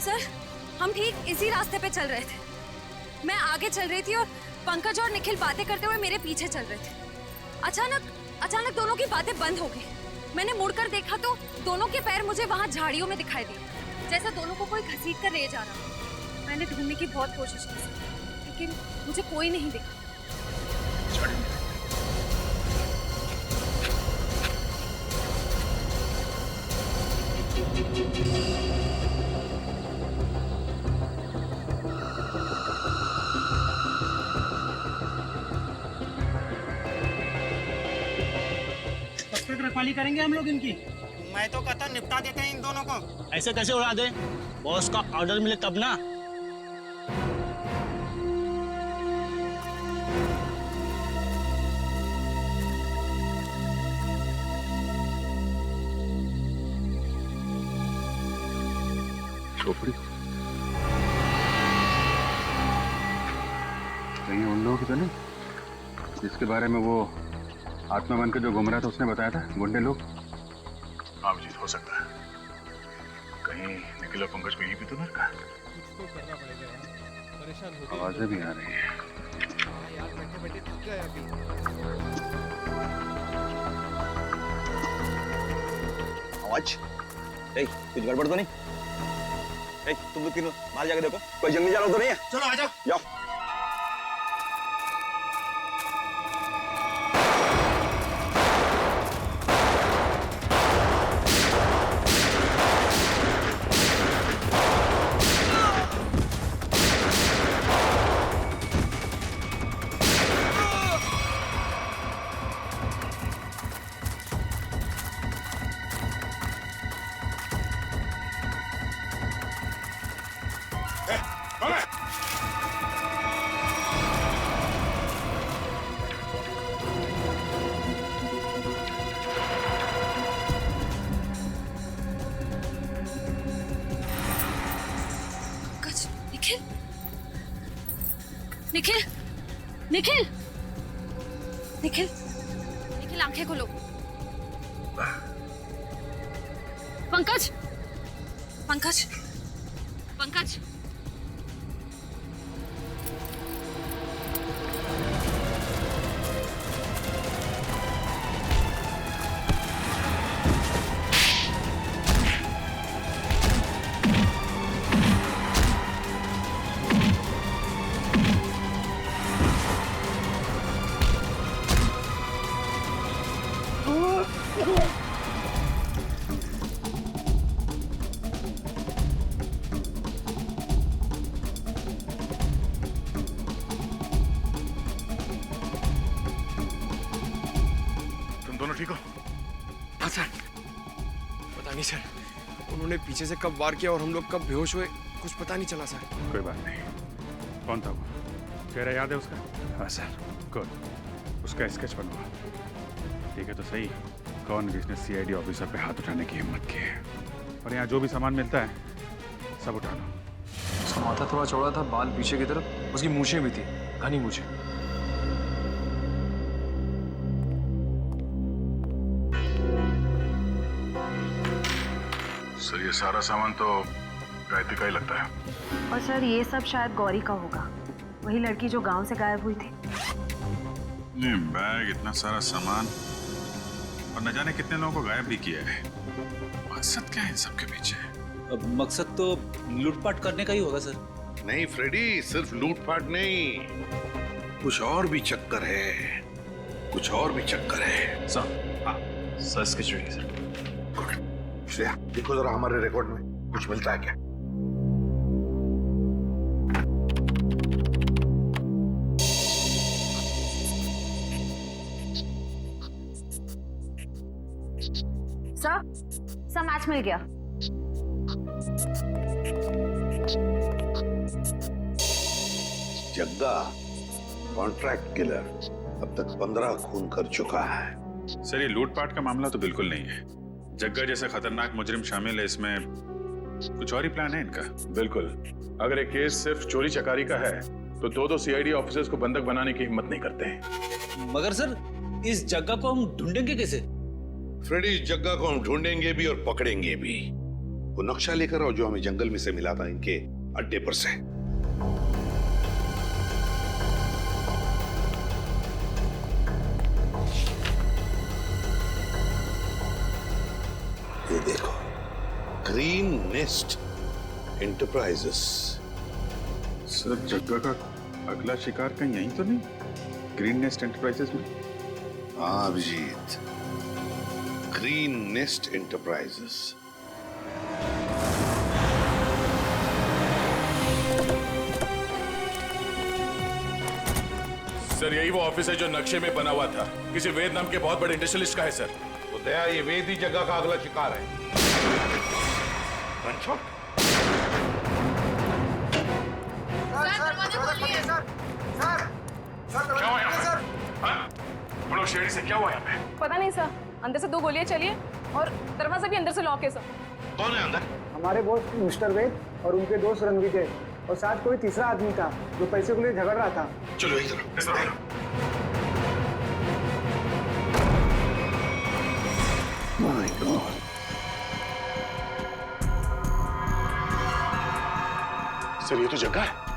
Sir, हम ठीक इसी रास्ते पे चल रहे थे। मैं आगे चल रही थी और पंकज और निखिल बातें करते हुए मेरे पीछे चल रहे थे। अचानक दोनों की बातें बंद हो गई। मैंने मुड़कर देखा तो दोनों के पैर मुझे वहां झाड़ियों में दिखाई दिए, जैसे दोनों को कोई घसीट कर ले जा रहा। मैंने ढूंढने की बहुत कोशिश की, लेकिन मुझे कोई नहीं दिखा। रखवाली करेंगे हम लोग इनकी। मैं तो कहता निपटा देते हैं इन दोनों को। ऐसे कैसे उड़ा दे? बॉस का ऑर्डर मिले तब ना। खोपड़ी कहीं उन लोगों की तो नहीं जिसके बारे में वो आत्मा बन के जो घूम रहा था उसने बताया था, गुंडे लोग? हाँ अभिजीत, हो सकता है कहीं निखिल और पंकज को यही भी तो ना रखा। आवाजें भी आ रही है। यार बैठे बैठे थक गए अभी। आवाज, कुछ गड़बड़ तो नहीं? तुम लोग तीनों बाहर जाके देखो, कोई जंगली जानवर तो नहीं है? चलो आ जाओ। जाओ। निखिल, निखिल, निखिल, निखिल, आंखें खोलो। पंकज, पंकज, पंकज। ठीक हो? हाँ सर। पता नहीं सर, उन्होंने पीछे से कब वार किया और हम लोग कब बेहोश हुए, कुछ पता नहीं चला सर। कोई बात नहीं। कौन था वो? चेहरा याद है उसका? हाँ सर। गुड, उसका स्केच बनवा। ठीक है तो सही, कौन जिसने सीआईडी ऑफिसर पे हाथ उठाने की हिम्मत की है? और यहाँ जो भी सामान मिलता है सब उठा लो। उसका माथा थोड़ा चौड़ा था, बाल पीछे की तरफ, उसकी मूछें भी थी, घनी मूछें। सर ये सारा सामान तो गायत्री का ही लगता है। और सर ये सब शायद गौरी का होगा, वही लड़की जो गांव से गायब हुई थी। नहीं, बैग, इतना सारा सामान और न जाने कितने लोगों को गायब भी किया है। मकसद क्या है इन सबके पीछे? अब मकसद तो लूटपाट करने का ही होगा सर। नहीं फ्रेडी, सिर्फ लूटपाट नहीं, कुछ और भी चक्कर है, कुछ और भी चक्कर है। सर, हाँ सर, स्केच चाहिए सर। श्रेया, देखो जरा हमारे रिकॉर्ड में कुछ मिलता है क्या? सर मैच मिल गया। जग्गा कॉन्ट्रैक्ट किलर अब तक 15 खून कर चुका है। सर ये लूटपाट का मामला तो बिल्कुल नहीं है। जग्गा जैसा खतरनाक मुजरिम शामिल है इसमें, कुछ और ही प्लान है इनका। बिल्कुल, अगर ये केस सिर्फ चोरी चकारी का है तो दो सीआईडी ऑफिसर्स को बंधक बनाने की हिम्मत नहीं करते हैं। मगर सर इस जगह को हम ढूंढेंगे कैसे? फ्रेडी, इस जग्गा को हम ढूंढेंगे भी और पकड़ेंगे भी। वो नक्शा लेकर और जो हमें जंगल में से मिला था इनके अड्डे पर से। ये देखो, ग्रीन नेस्ट एंटरप्राइजेस। सर जग्गा का अगला शिकार कहीं यहीं तो नहीं, ग्रीन नेस्ट एंटरप्राइजेस में? हाँ Abhijit, green nest enterprises. Sir यही वो ऑफिस है जो नक्शे में बना हुआ था, किसी वेद नाम के बहुत बड़े इंडस्ट्रियलिस्ट का है सर। तो दया, ये वेद ही जगह का अगला शिकार है। क्या हुआ यहाँ पे? हाँ? बोलो शेरी से क्या हुआ यहाँ पे? पता नहीं सर, अंदर से 2 गोलियां चली और दरवाजा भी अंदर से लॉक है सर। कौन है अंदर? हमारे बॉस मिस्टर वेद और उनके दोस्त रणविजय, और साथ कोई तीसरा आदमी था जो पैसे को लिए झगड़ रहा था। चलो इधर। माय गॉड, सर ये तो जगह है।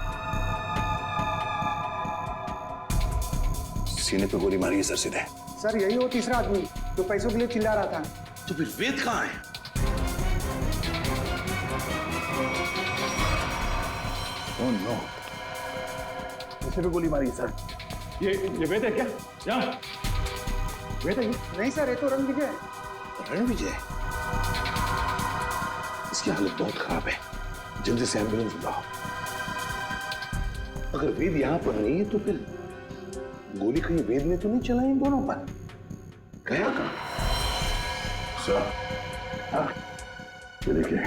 सीने पे गोली मारी है सर सीधे। सर यही वो तीसरा आदमी जो पैसों के लिए चिल्ला रहा था। तो फिर वेद कहाँ है? ओह नो, पैसे पे गोली मारी है सर। ये वेद है क्या? यहाँ वेद है? नहीं सर, ये तो रणविजय है। रणविजय? इसकी हालत बहुत खराब है, जल्दी से एम्बुलेंस बुलाओ। अगर वेद यहाँ पर नहीं है तो फिर गोली कहीं वेद ने तो नहीं चलाई इन दोनों पर? गया कहाँ? सर, हाँ, ये देखिए,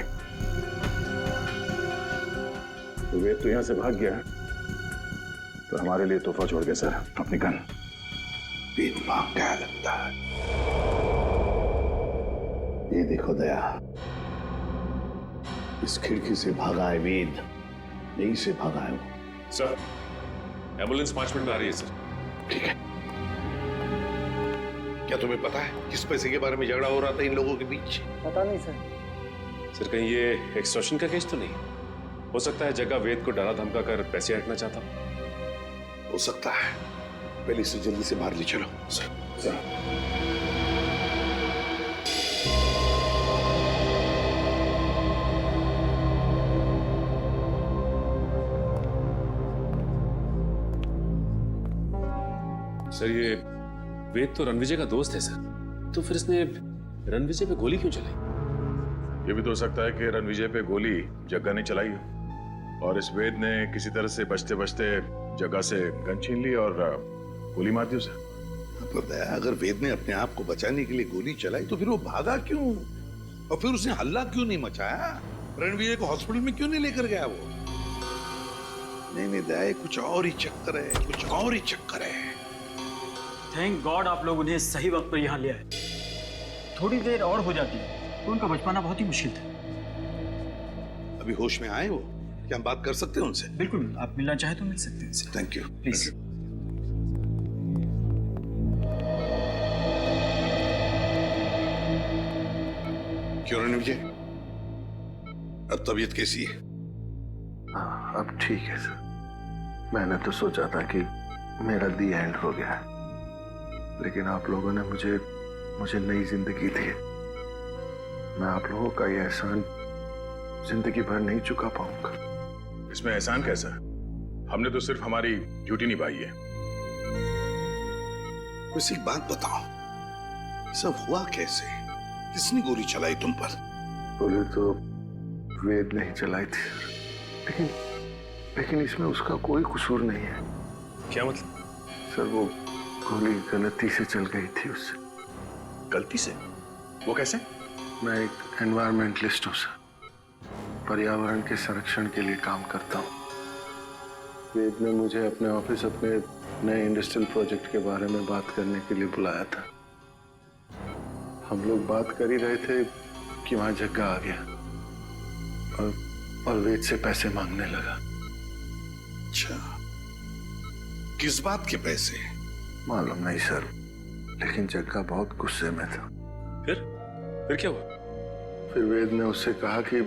तो वेद तो यहां से भाग गया, तो हमारे लिए तोहफा छोड़ गया सर, अपनी गन। वेद भाग गया लगता है। ये देखो दया, इस खिड़की से भागा है वेद, यहीं से भागा है वो। सर एम्बुलेंस 5 मिनट में आ रही है सर। ठीक है। क्या तुम्हें पता है किस पैसे के बारे में झगड़ा हो रहा था इन लोगों के बीच? पता नहीं सर। सर कहीं ये एक्सटॉर्शन का केस तो नहीं? हो सकता है जगह वेद को डरा धमका कर पैसे हटना चाहता हो सकता है। पहले इसे जल्दी से बाहर ले चलो सर। सर ये वेद तो रणविजय का दोस्त है सर, तो फिर इसने रणविजय पे गोली क्यों चलाई? ये भी तो हो सकता है कि रणविजय पे गोली जग्गा ने चलाई हो और इस वेद ने किसी तरह से बचते बचते जग्गा से गन छीन ली और गोली मार दी उसे। तो दया, अगर वेद ने अपने आप को बचाने के लिए गोली चलाई तो फिर वो भागा क्यों और फिर उसने हल्ला क्यों नहीं मचाया? रणविजय को हॉस्पिटल में क्यों नहीं लेकर गया वो? नहीं दया, कुछ और ही चक्कर है, कुछ और ही चक्कर है। थैंक गॉड आप लोग उन्हें सही वक्त पर यहाँ ले आए। थोड़ी देर और हो जाती तो उनका बच पाना बहुत ही मुश्किल था। अभी होश में आए वो? क्या हम बात कर सकते हैं उनसे? बिल्कुल, आप मिलना चाहे तो मिल सकते हैं। Thank you. प्लीज। क्यों रणविजय, अब तबीयत कैसी है? हाँ, अब ठीक है सर। मैंने तो सोचा था कि मेरा दी एंड हो गया, लेकिन आप लोगों ने मुझे नई जिंदगी दी। मैं आप लोगों का ये एहसान जिंदगी भर नहीं चुका पाऊंगा। इसमें एहसान कैसा? हमने तो सिर्फ हमारी ड्यूटी निभाई है। वैसे एक बात बताओ, सब हुआ कैसे? किसने गोली चलाई तुम पर? गोली तो वेद नहीं चलाई थी, लेकिन इसमें उसका कोई कसूर नहीं है। क्या मतलब? सर वो गोली गलती से चल गई थी उससे। गलती से? वो कैसे? मैं एक एनवायरमेंटलिस्ट हूँ सर, पर्यावरण के संरक्षण के लिए काम करता हूँ। वेद ने मुझे अपने ऑफिस अपने नए इंडस्ट्रियल प्रोजेक्ट के बारे में बात करने के लिए बुलाया था। हम लोग बात कर ही रहे थे कि वहां जग्गा आ गया और वेद से पैसे मांगने लगा। अच्छा, किस बात के पैसे? मालूम नहीं सर, लेकिन जग्गा बहुत गुस्से में था। फिर क्या हुआ? फिर वेद ने उससे कहा कि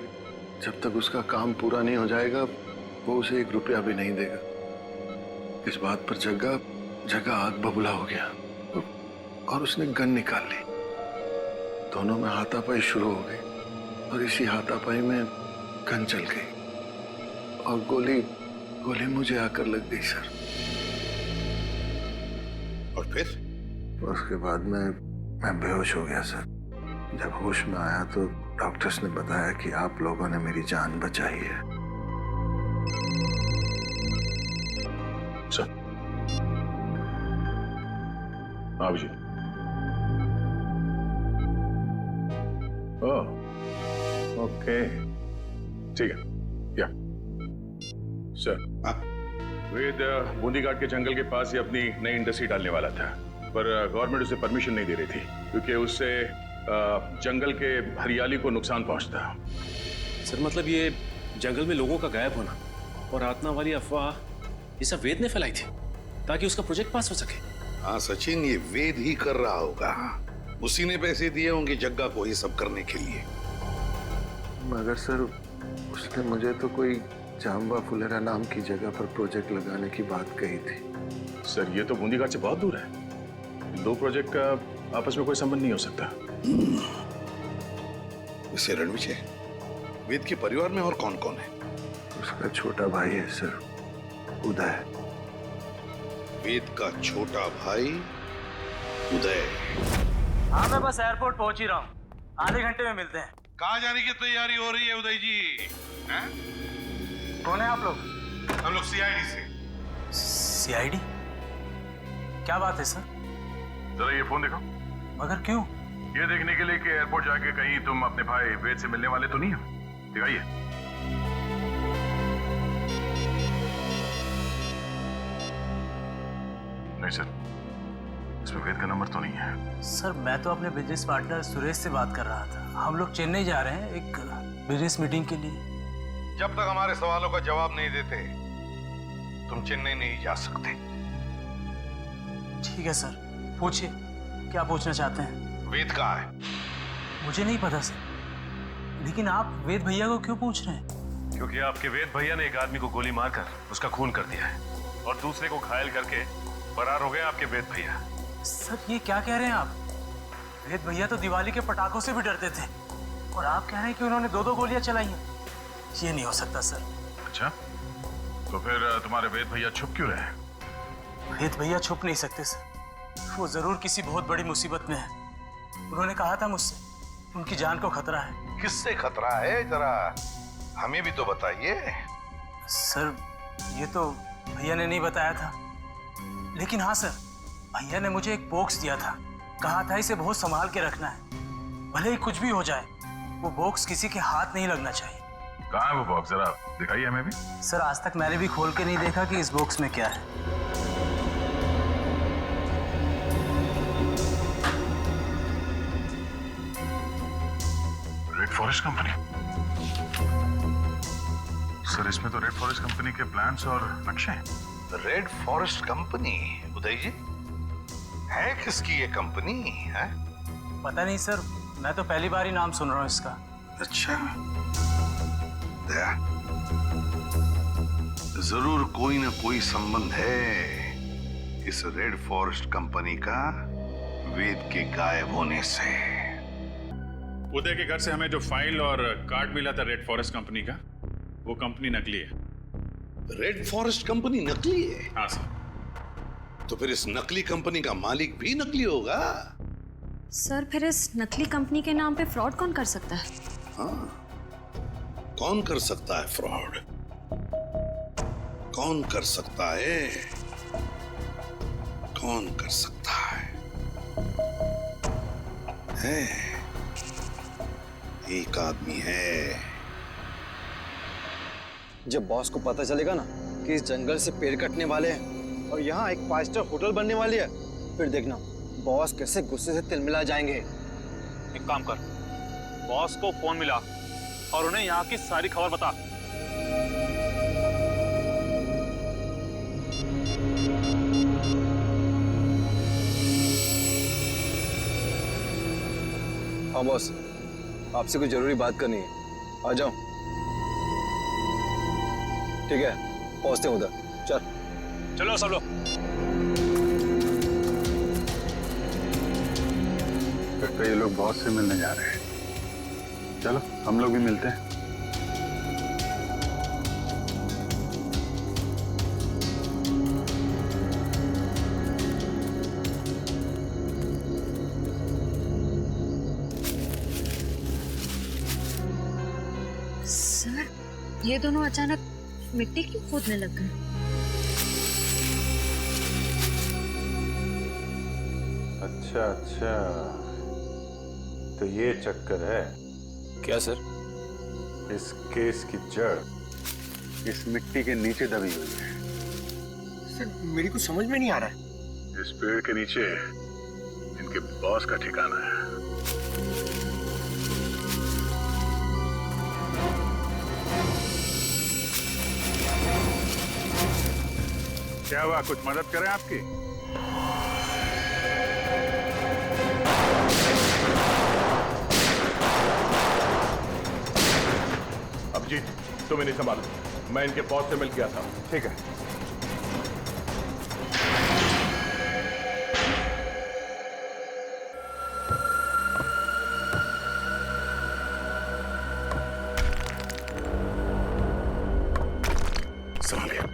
जब तक उसका काम पूरा नहीं हो जाएगा वो उसे 1 रुपया भी नहीं देगा। इस बात पर जग्गा आग बबूला हो गया और उसने गन निकाल ली। दोनों में हाथापाई शुरू हो गई और इसी हाथापाई में गन चल गई और गोली मुझे आकर लग गई सर। और फिर? उसके बाद मैं बेहोश हो गया सर। जब होश में आया तो डॉक्टर्स ने बताया कि आप लोगों ने मेरी जान बचाई है। सर अभिजीत, ओके ठीक है। या सर, वेद बूंदी घाट के जंगल के पास ही अपनी नई इंडस्ट्री डालने वाला था, पर गवर्नमेंट उसे परमिशन नहीं दे रही थी क्योंकि उससे जंगल के हरियाली को नुकसान पहुंचता। सर मतलब ये जंगल में लोगों का गायब होना और आत्मा वाली अफवाह ये सब वेद ने फैलाई थी ताकि उसका प्रोजेक्ट पास हो सके। हाँ सचिन, ये वेद ही कर रहा होगा। उसी ने पैसे दिए होंगे जग्गा को ये सब करने के लिए। मगर सर उसने मुझे तो कोई जाम्बा फुलेरा नाम की जगह पर प्रोजेक्ट लगाने की बात कही थी। सर ये तो बूंदी घाट से बहुत दूर है। 2 प्रोजेक्ट का आपस में कोई संबंध नहीं हो सकता। वैसे रणविजय, वेद के परिवार में और कौन कौन है? उसका छोटा भाई है सर, उदय। वेद का छोटा भाई उदय। हाँ मैं बस एयरपोर्ट पहुंच ही रहा हूँ, आधे घंटे में मिलते हैं। कहाँ जाने की तैयारी हो रही है उदय जी? कौन है आप लोग? हम लोग सीआईडी से। सीआईडी? क्या बात है सर? जरा ये फोन देखो। मगर क्यों? ये देखने के लिए कि एयरपोर्ट जाके कहीं तुम अपने भाई वेद से मिलने वाले तो नहीं हो। दिखाइए। नहीं सर, इसमें वेद का नंबर तो नहीं है। सर मैं तो अपने बिजनेस पार्टनर सुरेश से बात कर रहा था। हम लोग चेन्नई जा रहे हैं एक बिजनेस मीटिंग के लिए। जब तक हमारे सवालों का जवाब नहीं देते तुम चेन्नई नहीं जा सकते। ठीक है सर, पूछिए क्या पूछना चाहते हैं। वेद कहाँ है? मुझे नहीं पता सर, लेकिन आप वेद भैया को क्यों पूछ रहे हैं? क्योंकि आपके वेद भैया ने एक आदमी को गोली मारकर उसका खून कर दिया है और दूसरे को घायल करके फरार हो गए आपके वेद भैया। सर ये क्या कह रहे हैं आप? वेद भैया तो दिवाली के पटाखों से भी डरते थे और आप कह रहे हैं कि उन्होंने 2-2 गोलियां चलाई हैं। ये नहीं हो सकता सर। अच्छा, तो फिर तुम्हारे वेद भैया छुप क्यों रहे? वेद भैया छुप नहीं सकते सर, वो जरूर किसी बहुत बड़ी मुसीबत में है। उन्होंने कहा था मुझसे, उनकी जान को खतरा है। किससे खतरा है, जरा हमें भी तो बताइए। सर ये तो भैया ने नहीं बताया था, लेकिन हाँ सर, भैया ने मुझे एक बॉक्स दिया था, कहा था इसे बहुत संभाल के रखना है, भले ही कुछ भी हो जाए वो बॉक्स किसी के हाथ नहीं लगना चाहिए। कहाँ है वो बॉक्स, जरा दिखाइए हमें भी। सर आज तक मैंने भी खोल के नहीं देखा कि इस बॉक्स में क्या है। Red forest company? सर इसमें तो रेड फॉरेस्ट कंपनी के प्लान्स और नक्शे हैं। Red forest company? Uday ji, है किसकी ये कंपनी है? पता नहीं सर, मैं तो पहली बार ही नाम सुन रहा हूँ इसका। अच्छा, दया, जरूर कोई ना कोई संबंध है इस रेड फॉरेस्ट कंपनी का वेद के गायब होने से। उदय के घर से हमें जो फाइल और कार्ड मिला था रेड फॉरेस्ट कंपनी का, वो कंपनी नकली है। रेड फॉरेस्ट कंपनी नकली है? हाँ सर। तो फिर इस नकली कंपनी का मालिक भी नकली होगा? सर फिर इस नकली कंपनी के नाम पे फ्रॉड कौन कर सकता है? हाँ, कौन कर सकता है फ्रॉड? कौन कर सकता है? कौन कर सकता है? एक आदमी है। जब बॉस को पता चलेगा ना कि इस जंगल से पेड़ कटने वाले हैं और यहाँ एक 5 स्टार होटल बनने वाली है, फिर देखना बॉस कैसे गुस्से से तिलमिला जाएंगे। एक काम कर, बॉस को फोन मिला और उन्हें यहाँ की सारी खबर बता। हाँ बॉस, आपसे कोई जरूरी बात करनी है। आ जाओ। ठीक है, पहुंचते हैं उधर। चल चलो सब लोग। लगता है ये लोग बॉस से मिलने जा रहे हैं। चलो हम लोग भी मिलते हैं। सर, ये दोनों अचानक मिट्टी क्यों खोदने लग गए? अच्छा अच्छा, तो ये चक्कर है क्या सर? इस केस की जड़ इस मिट्टी के नीचे दबी हुई है। सर मेरी कुछ समझ में नहीं आ रहा है। इस पेड़ के नीचे इनके बॉस का ठिकाना है। क्या हुआ, कुछ मदद करें आपकी? अभिजीत, तुम इन्हें संभालो, मैं इनके बॉस से मिल के आता हूं। ठीक है। संभाल गया।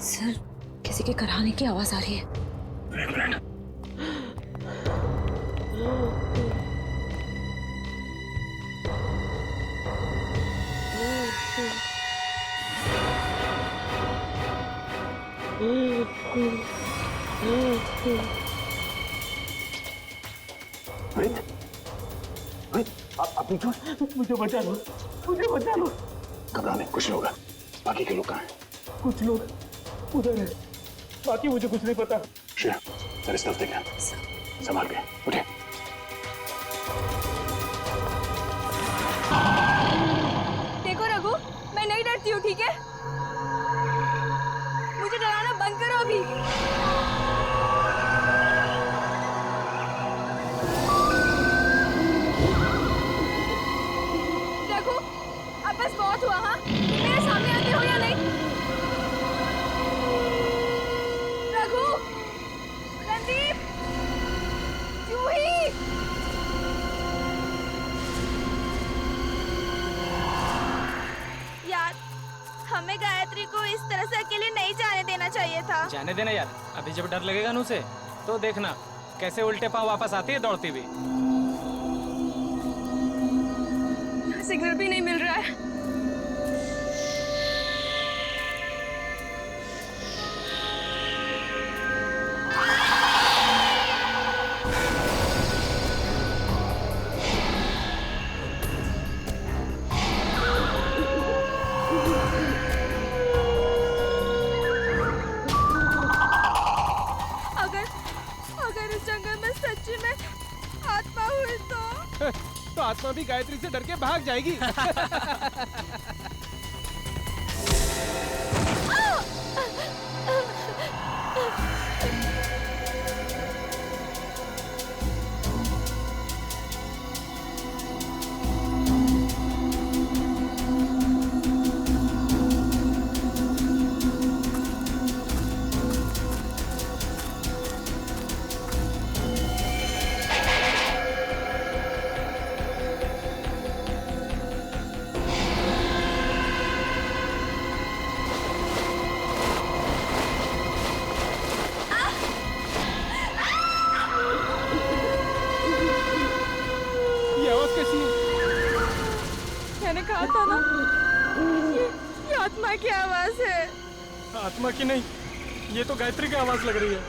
सर, किसी के कराहने की आवाज आ रही है। एक मिनट। आप ठीक हो? मुझे बचा लो, मुझे बचा लो। घबराने कुछ नहीं होगा। बाकी के लोग कहाँ हैं? कुछ लोग उधर हैं, बाकी मुझे कुछ नहीं पता। श्रेया, जरा इस तरफ देखना, संभाल के उठे। देखो रघु, मैं नहीं डरती हूँ, ठीक है? मुझे डराना बंद करो अभी। रघु, अब बस बहुत हुआ। हाँ, मेरे सामने आते हो या नहीं? रघु, रणदीप, जूही। यार, हमें गायत्री को इस तरह से अकेले नहीं जाने देना चाहिए था। जाने देना यार, अभी जब डर लगेगा ना उसे, तो देखना कैसे उल्टे पांव वापस आती है दौड़ती हुई। सिग्नल भी नहीं मिल रहा है। अगर इस जंगल में सच्ची में आत्मा हुई तो आत्मा भी गायत्री से डर के भाग जाएगी। मैंने कहा था ना, ये आत्मा की आवाज है। आत्मा की नहीं, ये तो गायत्री की आवाज लग रही है।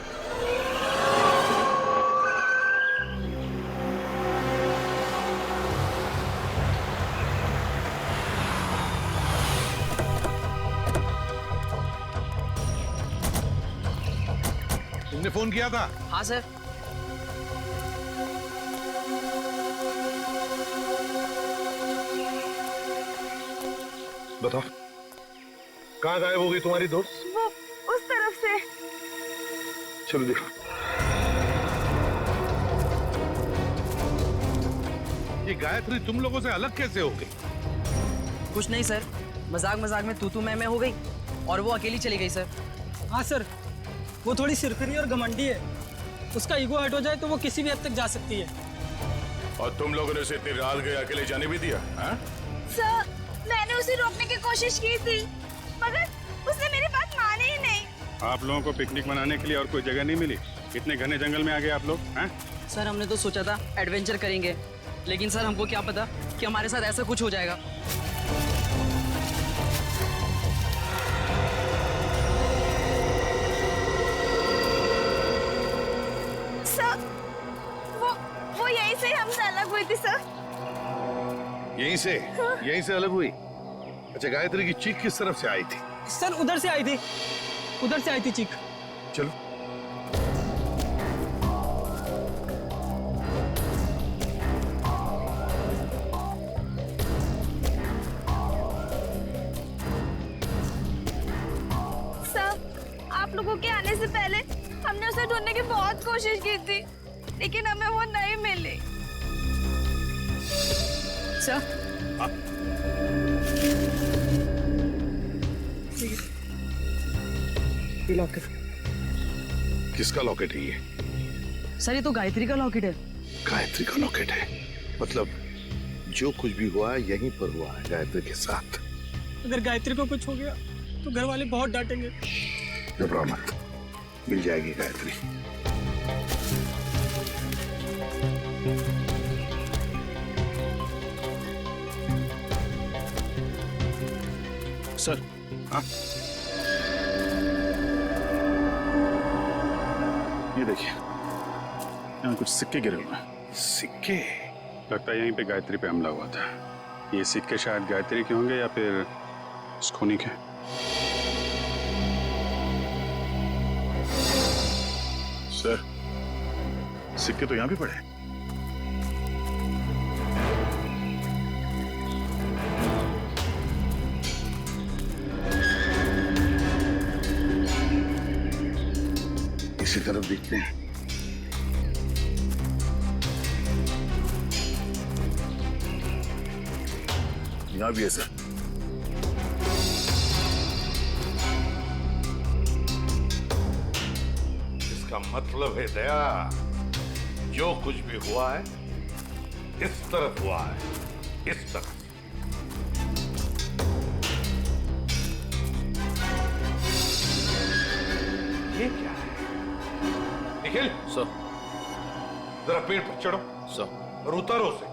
तुमने फोन किया था? हाँ सर। बताओ, कहाँ गायब हो गई तुम्हारी दोस्त? वो उस तरफ से। चलो देखो। ये गायत्री तुम लोगों से अलग कैसे हो गई? कुछ नहीं सर, मजाक मजाक में तू मैं हो गई और वो अकेली चली गई सर। हाँ सर, वो थोड़ी सिरफिरी और घमंडी है। उसका ईगो हट हो जाए तो वो किसी भी हद तक जा सकती है। और तुम लोगों ने उसे इतनी रात गए अकेले जाने भी दिया? हाँ? सर, मैंने उसे रोकने की कोशिश की थी, मगर उसने मेरी बात मानी ही नहीं। आप लोगों को पिकनिक मनाने के लिए और कोई जगह नहीं मिली? इतने घने जंगल में आ गए आप लोग? हैं? सर हमने तो सोचा था एडवेंचर करेंगे, लेकिन सर हमको क्या पता कि हमारे साथ ऐसा कुछ हो जाएगा। सर, वो यहीं से हमसे अलग हुई थी सर। यहीं से? हाँ। यहीं से अलग हुई? अच्छा, गायत्री की चीख किस तरफ से आई थी? सर उधर से आई थी, उधर से आई थी चीख। चलो। सर, आप लोगों के आने से पहले हमने उसे ढूंढने की बहुत कोशिश की थी, लेकिन हमें वो नहीं मिली। Sir, locket. किसका लॉकेट है ये? सर ये तो गायत्री का लॉकेट है। गायत्री का लॉकेट है? मतलब जो कुछ भी हुआ है यहीं पर हुआ है गायत्री के साथ। अगर गायत्री को कुछ हो गया तो घर वाले बहुत डांटेंगे। घबराओ मत, मिल जाएगी गायत्री। सर। हाँ? ये देखिए, यहाँ कुछ सिक्के गिरे हुए हैं। सिक्के? लगता है यहीं पे गायत्री पे हमला हुआ था। ये सिक्के शायद गायत्री के होंगे या फिर उस खूनी के। सर, सिक्के तो यहाँ भी पड़े। इसी तरफ देखते हैं। यहाँ भी है सर। इसका मतलब है दया, जो कुछ भी हुआ है इस तरफ हुआ है, इस तरफ। ये क्या है? निखिल सर, जरा पेड़ पर चढ़ो सर, और उतारो से।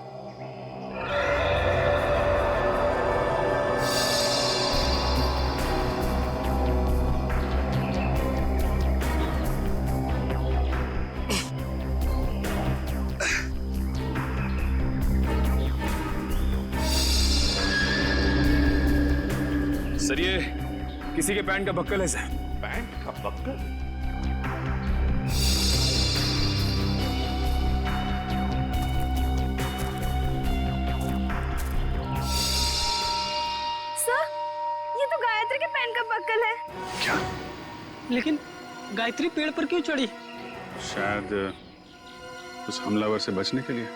सर ये किसी के पैंट का बक्कल है सर। पैंट का बक्कल? सर, ये तो गायत्री के पैंट का बक्कल है। क्या? लेकिन गायत्री पेड़ पर क्यों चढ़ी? शायद उस हमलावर से बचने के लिए।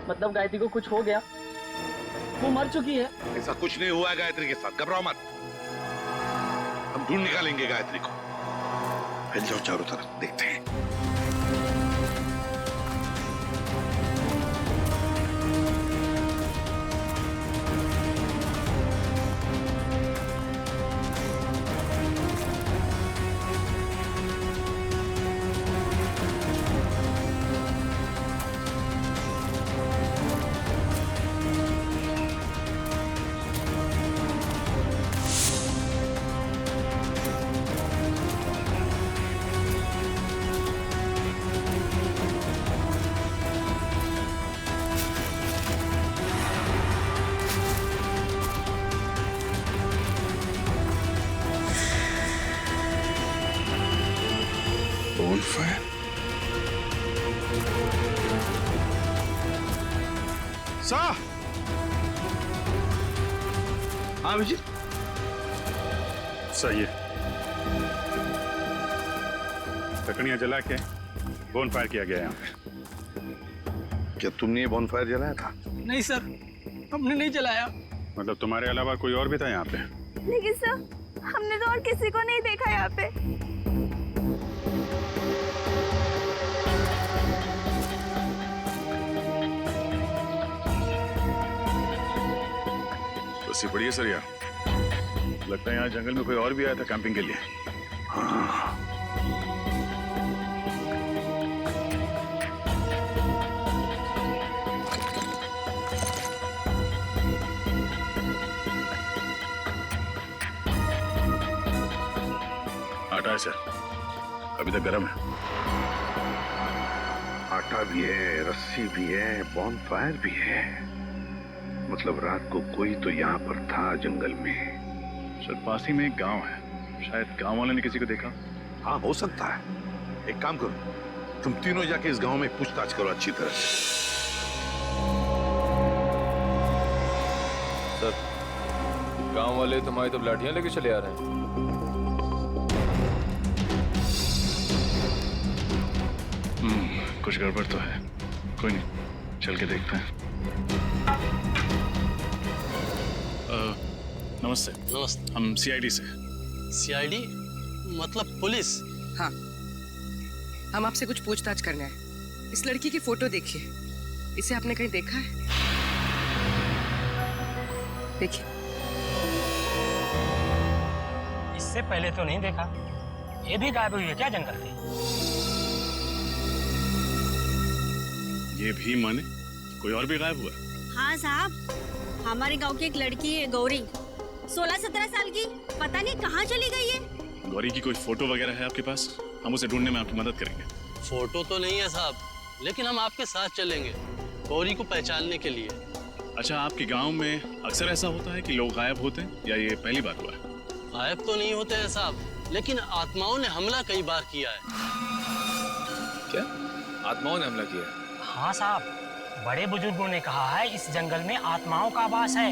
मतलब गायत्री को कुछ हो गया, वो मर चुकी है। ऐसा कुछ नहीं हुआ है गायत्री के साथ, घबराओ मत। हम ढूंढ निकालेंगे गायत्री को। फैल जाओ चारों तरफ, देखते हैं। बोनफायर? सा? हाँ विजय, सही है। लकड़ियां जला के बोन फायर किया गया यहाँ पे। क्या तुमने ये बॉनफायर जलाया था? नहीं सर, हमने नहीं जलाया। मतलब तुम्हारे अलावा कोई और भी था यहाँ पे? लेकिन सर, हमने तो और किसी को नहीं देखा यहाँ पे। बस ये बढ़िया सर यार, लगता है यहाँ जंगल में कोई और भी आया था कैंपिंग के लिए। हाँ। आटा है सर, अभी तक गर्म है। आटा भी है, रस्सी भी है, बॉनफायर भी है। मतलब रात को कोई तो यहाँ पर था जंगल में। सर पास ही में एक गांव है, शायद गांव वाले ने किसी को देखा। हाँ हो सकता है। एक काम करो, तुम तीनों जाके इस गांव में पूछताछ करो अच्छी तरह से। सर, गांव वाले तुम्हारी तो लाठियां लेके चले आ रहे हैं। कुछ गड़बड़ तो है, कोई नहीं, चल के देखते हैं। नमस्ते। नमस्ते। हम सीआईडी से। सीआईडी मतलब पुलिस? हाँ, हम आपसे कुछ पूछताछ करना है। इस लड़की की फोटो देखिए, इसे आपने कहीं देखा है? देखिए। इससे पहले तो नहीं देखा। ये भी गायब हुई है क्या जंगल से? ये भी माने कोई और भी गायब हुआ? हाँ साहब, हमारे गांव की एक लड़की है गौरी, 16-17 साल की, पता नहीं कहाँ चली गई है। गौरी की कोई फोटो वगैरह है आपके पास? हम उसे ढूंढने में आपकी मदद करेंगे। फोटो तो नहीं है साहब, लेकिन हम आपके साथ चलेंगे गौरी को पहचानने के लिए। अच्छा, आपके गांव में अक्सर ऐसा होता है कि लोग गायब होते हैं या ये पहली बार हुआ है? गायब तो नहीं होते हैं साहब, लेकिन आत्माओं ने हमला कई बार किया है। क्या आत्माओं ने हमला किया है? हाँ साहब, बड़े बुजुर्गों ने कहा है इस जंगल में आत्माओं का वास है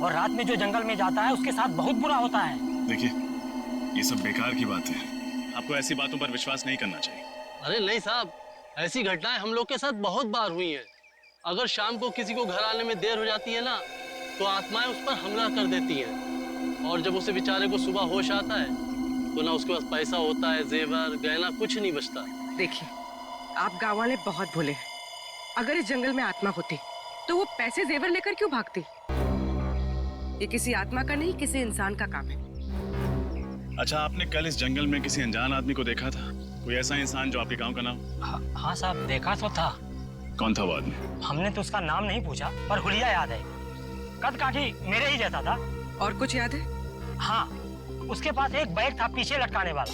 और रात में जो जंगल में जाता है उसके साथ बहुत बुरा होता है। देखिए, ये सब बेकार की बात है, आपको ऐसी बातों पर विश्वास नहीं करना चाहिए। अरे नहीं साहब, ऐसी घटनाएं हम लोग के साथ बहुत बार हुई हैं। अगर शाम को किसी को घर आने में देर हो जाती है ना, तो आत्माएं उस पर हमला कर देती हैं। और जब उसे बेचारे को सुबह होश आता है तो ना उसके पास पैसा होता है, जेवर गहना कुछ नहीं बचता। देखिए, आप गाँव वाले बहुत भोले हैं। अगर इस जंगल में आत्मा होती तो वो पैसे जेवर लेकर क्यों भागती? ये किसी आत्मा का नहीं, किसी इंसान का काम है। अच्छा, आपने कल इस जंगल में किसी अनजान आदमी को देखा था? कोई ऐसा इंसान जो आपके गांव का नाम? हाँ साहब, देखा तो था। कौन था वो आदमी? हमने तो उसका नाम नहीं पूछा, पर हुलिया याद है। कद काठी मेरे ही जैसा था। और कुछ याद है? हाँ, उसके पास एक बैग था पीछे लटकाने वाला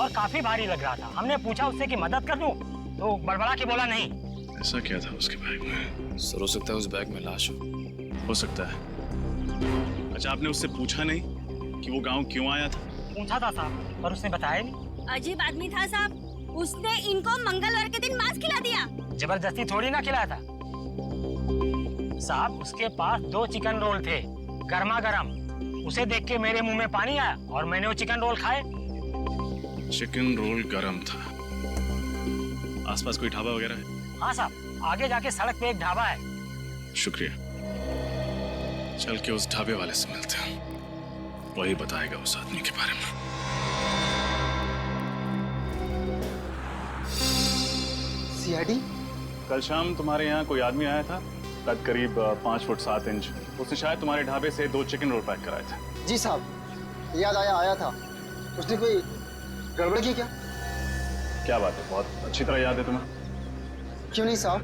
और काफी भारी लग रहा था। हमने पूछा उससे कि मदद कर दूं, तो बड़बड़ा के बोला नहीं। ऐसा क्या था उसके बैग में? सर, हो सकता है उस बैग में लाश हो सकता है। अच्छा, आपने उससे पूछा नहीं कि वो गांव क्यों आया था? पूछा था साहब, पर उसने बताया नहीं। अजीब आदमी था साहब, उसने इनको मंगलवार के दिन मांस खिला दिया। जबरदस्ती थोड़ी ना खिलाया था साहब। उसके पास 2 चिकन रोल थे, गर्मा गर्म। उसे देख के मेरे मुंह में पानी आया और मैंने वो चिकन रोल खाए। चिकन रोल गरम था। आसपास कोई ढाबा वगैरह है? हाँ साहब, आगे जाके सड़क पे एक ढाबा है। शुक्रिया, चल के उस ढाबे वाले से मिलते हैं, वही बताएगा उस आदमी के बारे में। सीआईडी? कल शाम तुम्हारे यहाँ कोई आदमी आया था, कद करीब 5 फुट 7 इंच। उसने शायद तुम्हारे ढाबे से 2 चिकन रोल पैक कराए थे। जी साहब, याद आया था। उसने कोई गड़बड़ की क्या? क्या बात है, बहुत अच्छी तरह याद है तुम्हें। क्यों नहीं साहब,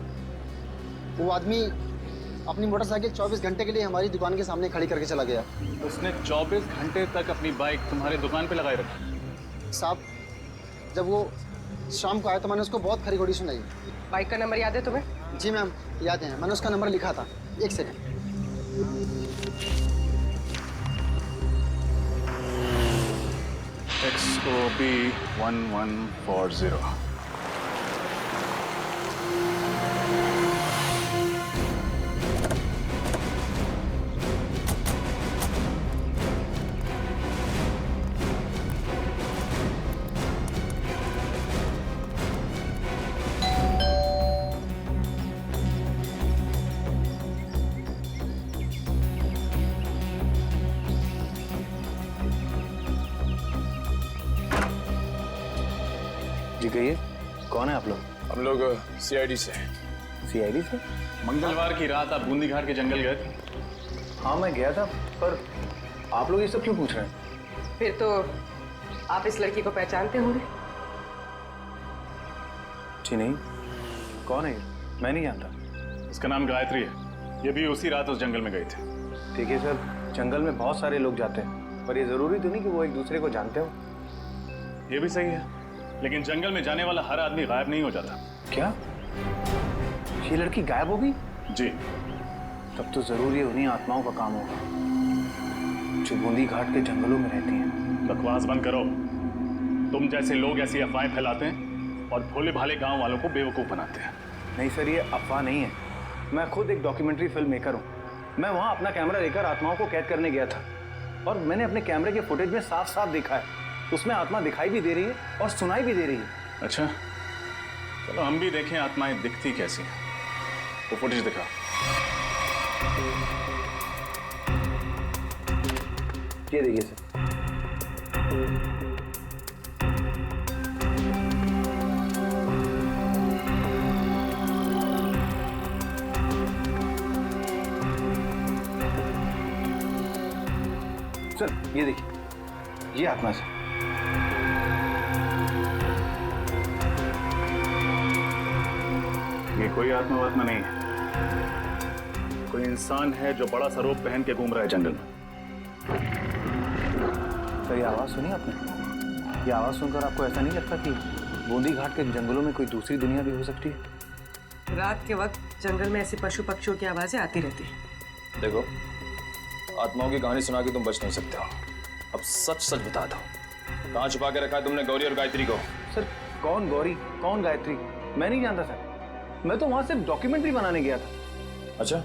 वो आदमी अपनी मोटरसाइकिल 24 घंटे के लिए हमारी दुकान के सामने खड़ी करके चला गया। उसने 24 घंटे तक अपनी बाइक तुम्हारी दुकान पे लगाए रखी? साहब, जब वो शाम को आया तो मैंने उसको बहुत खरी खोटी सुनाई। बाइक का नंबर याद है तुम्हें? जी मैम, याद है, मैंने उसका नंबर लिखा था। एक सेकंड। XOB 1140। जी कहिए, कौन है आप लोग? हम लोग सीआईडी से। सीआईडी से? मंगलवार की रात आप बूंदी घाट के जंगल गए थे? हाँ मैं गया था, पर आप लोग ये सब क्यों पूछ रहे हैं? फिर तो आप इस लड़की को पहचानते होंगे। जी नहीं, कौन है ये? मैं नहीं जानता। उसका नाम गायत्री है, ये भी उसी रात उस जंगल में गए थे। ठीक है सर, जंगल में बहुत सारे लोग जाते हैं, पर ये जरूरी तो नहीं कि वो एक दूसरे को जानते हो। ये भी सही है, लेकिन जंगल में जाने वाला हर आदमी गायब नहीं हो जाता। क्या ये लड़की गायब हो गई? जी। तब तो जरूर ये उन्हीं आत्माओं का काम होगा जो बूंदी घाट के जंगलों में रहती हैं। बकवास बंद करो। तुम जैसे लोग ऐसी अफवाहें फैलाते हैं और भोले भाले गांव वालों को बेवकूफ बनाते हैं। नहीं सर, ये अफवाह नहीं है। मैं खुद एक डॉक्यूमेंट्री फिल्म मेकर हूँ। मैं वहाँ अपना कैमरा लेकर आत्माओं को कैद करने गया था और मैंने अपने कैमरे के फुटेज में साफ साफ देखा है, उसमें आत्मा दिखाई भी दे रही है और सुनाई भी दे रही है। अच्छा, चलो हम भी देखें आत्माएं दिखती कैसी हैं। वो फुटेज दिखा। ये देखिए सर। सर ये देखिए, ये आत्मा से। ये कोई आत्मा नहीं है, कोई इंसान है जो बड़ा सा रोप पहन के घूम रहा है जंगल में। सर ये आवाज सुनी आपने? ये आवाज सुनकर आपको ऐसा नहीं लगता कि बूंदी घाट के जंगलों में कोई दूसरी दुनिया भी हो सकती है? रात के वक्त जंगल में ऐसे पशु पक्षियों की आवाजें आती रहती हैं। देखो, आत्माओं की कहानी सुना के तुम बच नहीं सकते हो। अब सच सच बता दो, कहाँ छुपा के रखा है तुमने गौरी और गायत्री को? सर कौन गौरी, कौन गायत्री, मैं नहीं जानता सर। मैं तो वहां सिर्फ डॉक्यूमेंट्री बनाने गया था। अच्छा,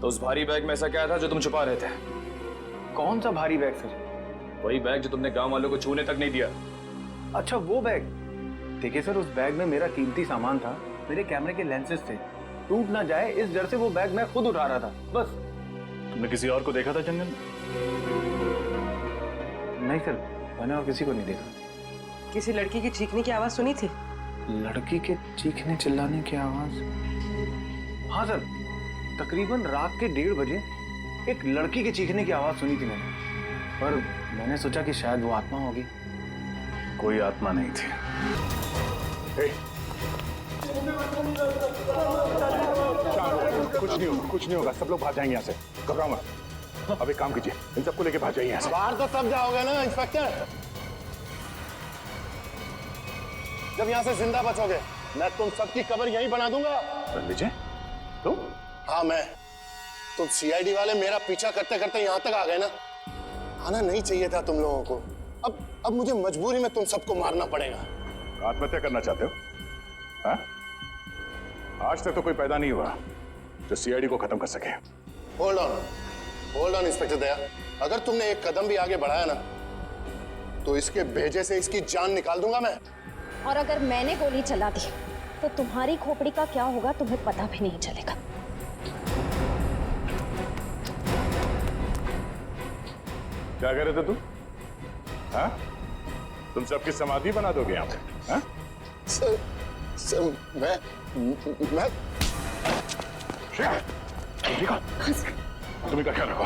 तो उस भारी बैग में ऐसा क्या था जो तुम छुपा रहे थे? कौन सा भारी बैग सर? वही बैग जो तुमने गांव वालों को छूने तक नहीं दिया। अच्छा वो बैग। देखिए सर, उस बैग में मेरा कीमती सामान था, मेरे कैमरे के लेंसेज थे। टूट ना जाए इस डर से वो बैग मैं खुद उठा रहा था, बस। तुमने किसी और को देखा था जंगल में? नहीं सर, मैंने और किसी को नहीं देखा। किसी लड़की की चीखने की आवाज सुनी थी? लड़की के चीखने चिल्लाने की आवाज? हाँ सर, तकरीबन रात के 1:30 बजे एक लड़की के चीखने की आवाज सुनी थी मैंने, पर मैंने सोचा कि शायद वो आत्मा होगी। कोई आत्मा नहीं थी। कुछ नहीं होगा, कुछ नहीं होगा, सब लोग भाग जाएंगे यहाँ से। घबराओ मत। अब एक काम कीजिए, इन सबको लेके भाग जाइए यहाँ से। बाहर तो तब जाओगे ना इंस्पेक्टर, जब यहाँ से जिंदा बचोगे। मैं तुम सबकी कब्र यहीं बना दूंगा। रणविजय, तुम? हाँ मैं। तुम सीआईडी वाले मेरा पीछा करते करते यहाँ तक आ गए ना। आना नहीं चाहिए था तुम लोगों को। अब मुझे मजबूरी में तुम सबको मारना पड़ेगा। आत्महत्या करना चाहते हो? हाँ? आज तक तो कोई पैदा नहीं हुआ जो सीआईडी को खत्म कर सके। होल्ड ऑन इंस्पेक्टर दया, अगर तुमने एक कदम भी आगे बढ़ाया ना तो इसके भेजे से इसकी जान निकाल दूंगा मैं। और अगर मैंने गोली चला दी तो तुम्हारी खोपड़ी का क्या होगा तुम्हें पता भी नहीं चलेगा। क्या कह रहे थे तुम? हाँ? तुम सबकी समाधि बना दोगे यहाँ पे? हाँ? सर मैं तुम्हें का ख्याल रखो।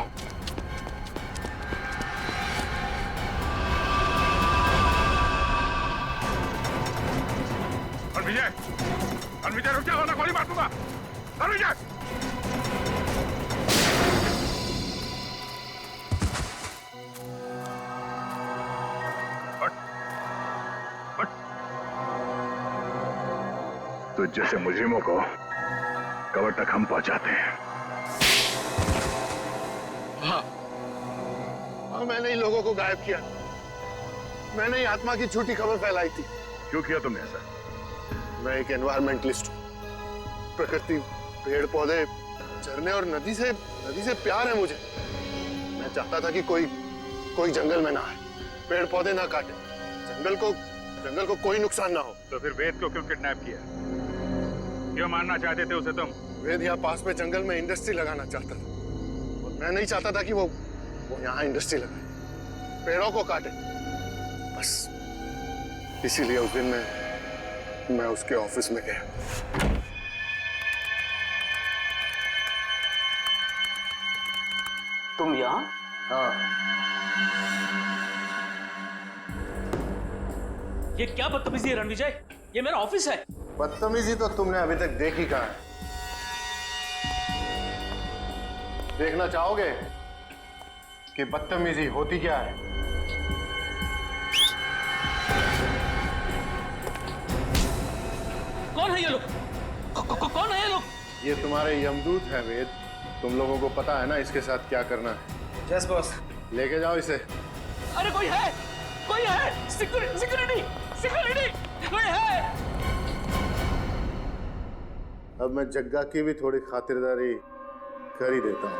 विजय रुक जाओ ना, गोली मार दूंगा। विजय तो जैसे मुजरिमों को कब्र तक हम पहुंचाते हैं। हाँ, मैंने ही लोगों को गायब किया। मैंने ही आत्मा की झूठी खबर फैलाई थी। क्यों किया तुमने ऐसा? मैं एक एनवायरमेंटलिस्ट हूँ। प्रकृति, पेड़ पौधे, झरने और नदी से प्यार है मुझे। मैं चाहता था कि कोई जंगल में ना आए, पेड़ पौधे ना काटे, जंगल को कोई नुकसान ना हो। तो फिर वेद को क्यों किडनैप किया? क्यों मारना चाहते थे उसे तुम? वेद यहाँ पास में जंगल में इंडस्ट्री लगाना चाहता था और मैं नहीं चाहता था कि वो यहाँ इंडस्ट्री लगाए, पेड़ों को काटे। बस इसीलिए उस दिन मैं मैं उसके ऑफिस में गया। तुम यहाँ? हाँ। ये क्या बदतमीजी है रणविजय? ये मेरा ऑफिस है। बदतमीजी तो तुमने अभी तक देखी कहाँ है? देखना चाहोगे कि बदतमीजी होती क्या है? कौन है ये लोग? कौन है ये लोग? ये तुम्हारे यमदूत हैं वेद। तुम लोगों को पता है ना इसके साथ क्या करना है? Yes boss. लेके जाओ इसे। अरे कोई है, कोई है, सिक्योरिटी कोई है। अब मैं जग्गा की भी थोड़ी खातिरदारी कर ही देता हूँ।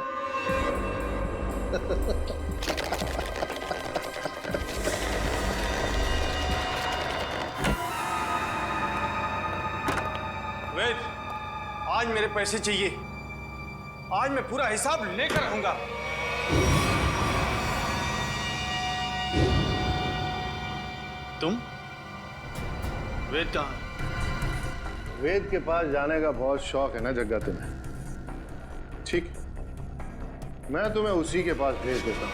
वेद, आज मेरे पैसे चाहिए। आज मैं पूरा हिसाब लेकर रहूंगा। तुम? वेद कहाँ है? वेद के पास जाने का बहुत शौक है ना जग्गा तुम्हें? ठीक, मैं तुम्हें उसी के पास भेज देता हूँ।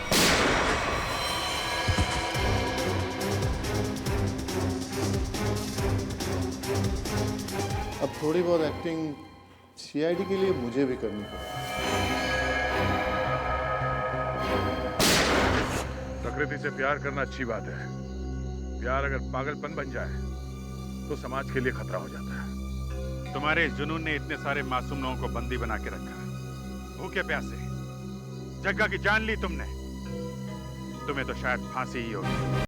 अब थोड़ी बहुत एक्टिंग सीआईडी के लिए मुझे भी करनी पड़ेगी। प्रकृति से प्यार करना अच्छी बात है। प्यार अगर पागलपन बन जाए तो समाज के लिए खतरा हो जाता है। तुम्हारे इस जुनून ने इतने सारे मासूम लोगों को बंदी बना के रखा है, भूखे प्यासे। जग्गा की जान ली तुमने, तुम्हें तो शायद फांसी ही होगी।